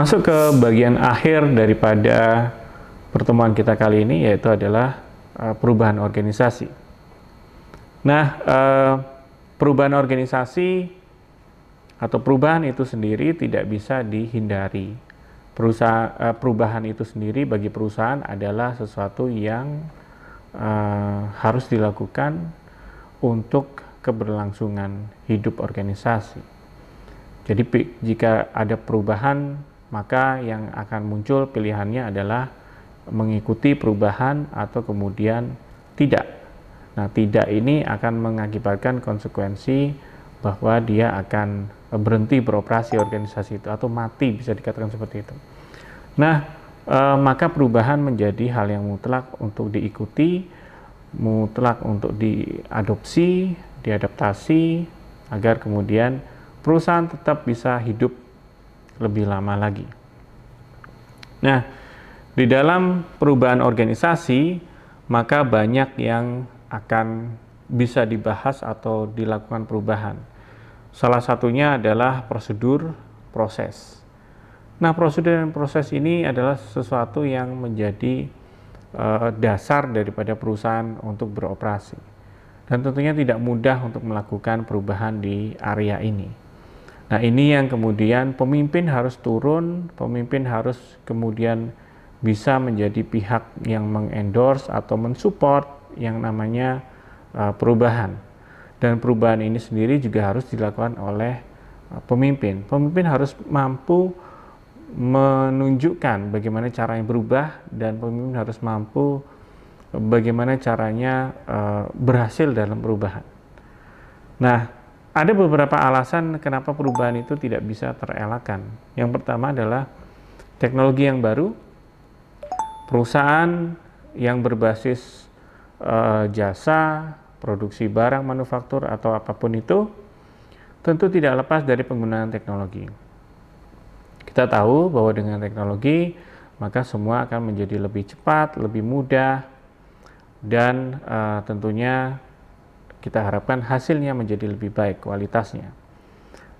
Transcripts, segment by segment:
Masuk ke bagian akhir daripada pertemuan kita kali ini, yaitu adalah perubahan organisasi. Nah, perubahan organisasi atau perubahan itu sendiri tidak bisa dihindari. Perubahan itu sendiri bagi perusahaan adalah sesuatu yang harus dilakukan untuk keberlangsungan hidup organisasi. Jadi jika ada perubahan, maka yang akan muncul pilihannya adalah mengikuti perubahan atau kemudian tidak. Nah, tidak ini akan mengakibatkan konsekuensi bahwa dia akan berhenti beroperasi organisasi itu atau mati, bisa dikatakan seperti itu. Nah, maka perubahan menjadi hal yang mutlak untuk diikuti, mutlak untuk diadopsi, diadaptasi, agar kemudian perusahaan tetap bisa hidup lebih lama lagi. Nah, di dalam perubahan organisasi, maka banyak yang akan bisa dibahas atau dilakukan perubahan. Salah satunya adalah prosedur, proses. Nah, prosedur dan proses ini adalah sesuatu yang menjadi dasar daripada perusahaan untuk beroperasi. Dan tentunya tidak mudah untuk melakukan perubahan di area ini. Nah, ini yang kemudian pemimpin harus turun, pemimpin harus kemudian bisa menjadi pihak yang mengendorse atau mensupport yang namanya perubahan. Dan perubahan ini sendiri juga harus dilakukan oleh pemimpin. Pemimpin harus mampu menunjukkan bagaimana caranya berubah, dan pemimpin harus mampu bagaimana caranya berhasil dalam perubahan. Nah, ada beberapa alasan kenapa perubahan itu tidak bisa terelakkan. Yang pertama adalah teknologi yang baru, perusahaan yang berbasis jasa, produksi barang manufaktur atau apapun itu, tentu tidak lepas dari penggunaan teknologi. Kita tahu bahwa dengan teknologi, maka semua akan menjadi lebih cepat, lebih mudah, dan tentunya kita harapkan hasilnya menjadi lebih baik kualitasnya.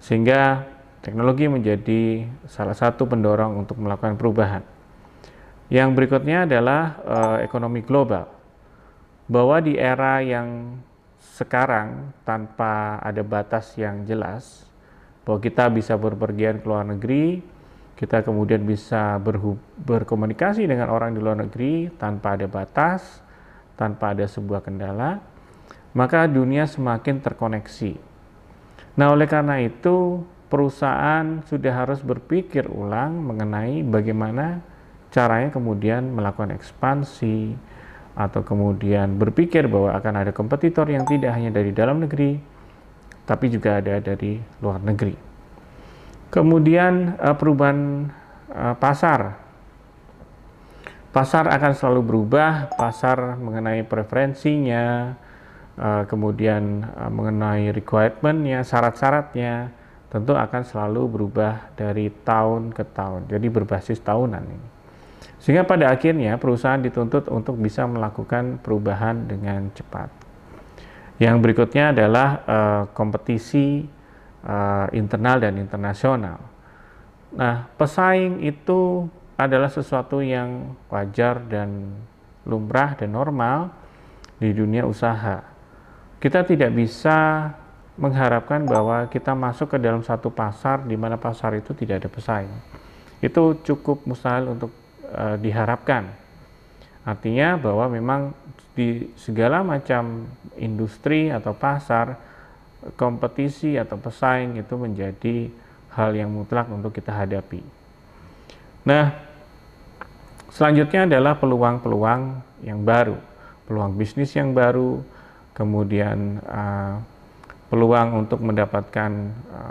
Sehingga teknologi menjadi salah satu pendorong untuk melakukan perubahan. Yang berikutnya adalah ekonomi global. Bahwa di era yang sekarang tanpa ada batas yang jelas, bahwa kita bisa berpergian ke luar negeri, kita kemudian bisa berkomunikasi dengan orang di luar negeri tanpa ada batas, tanpa ada sebuah kendala, maka dunia semakin terkoneksi. Nah, oleh karena itu, perusahaan sudah harus berpikir ulang mengenai bagaimana caranya kemudian melakukan ekspansi, atau kemudian berpikir bahwa akan ada kompetitor yang tidak hanya dari dalam negeri, tapi juga ada dari luar negeri. Kemudian perubahan pasar. Pasar akan selalu berubah, pasar mengenai preferensinya, kemudian mengenai requirement-nya, syarat-syaratnya, tentu akan selalu berubah dari tahun ke tahun, jadi berbasis tahunan ini. Sehingga pada akhirnya perusahaan dituntut untuk bisa melakukan perubahan dengan cepat. Yang berikutnya adalah kompetisi internal dan internasional. Nah, pesaing itu adalah sesuatu yang wajar dan lumrah dan normal di dunia usaha. Kita tidak bisa mengharapkan bahwa kita masuk ke dalam satu pasar di mana pasar itu tidak ada pesaing. Itu cukup mustahil untuk diharapkan. Artinya bahwa memang di segala macam industri atau pasar, kompetisi atau pesaing itu menjadi hal yang mutlak untuk kita hadapi. Nah, selanjutnya adalah peluang-peluang yang baru, peluang bisnis yang baru, kemudian peluang untuk mendapatkan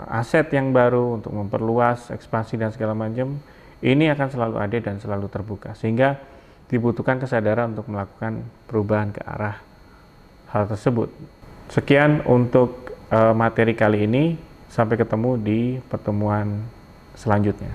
aset yang baru, untuk memperluas ekspansi dan segala macam. Ini akan selalu ada dan selalu terbuka, sehingga dibutuhkan kesadaran untuk melakukan perubahan ke arah hal tersebut. Sekian untuk materi kali ini, sampai ketemu di pertemuan selanjutnya.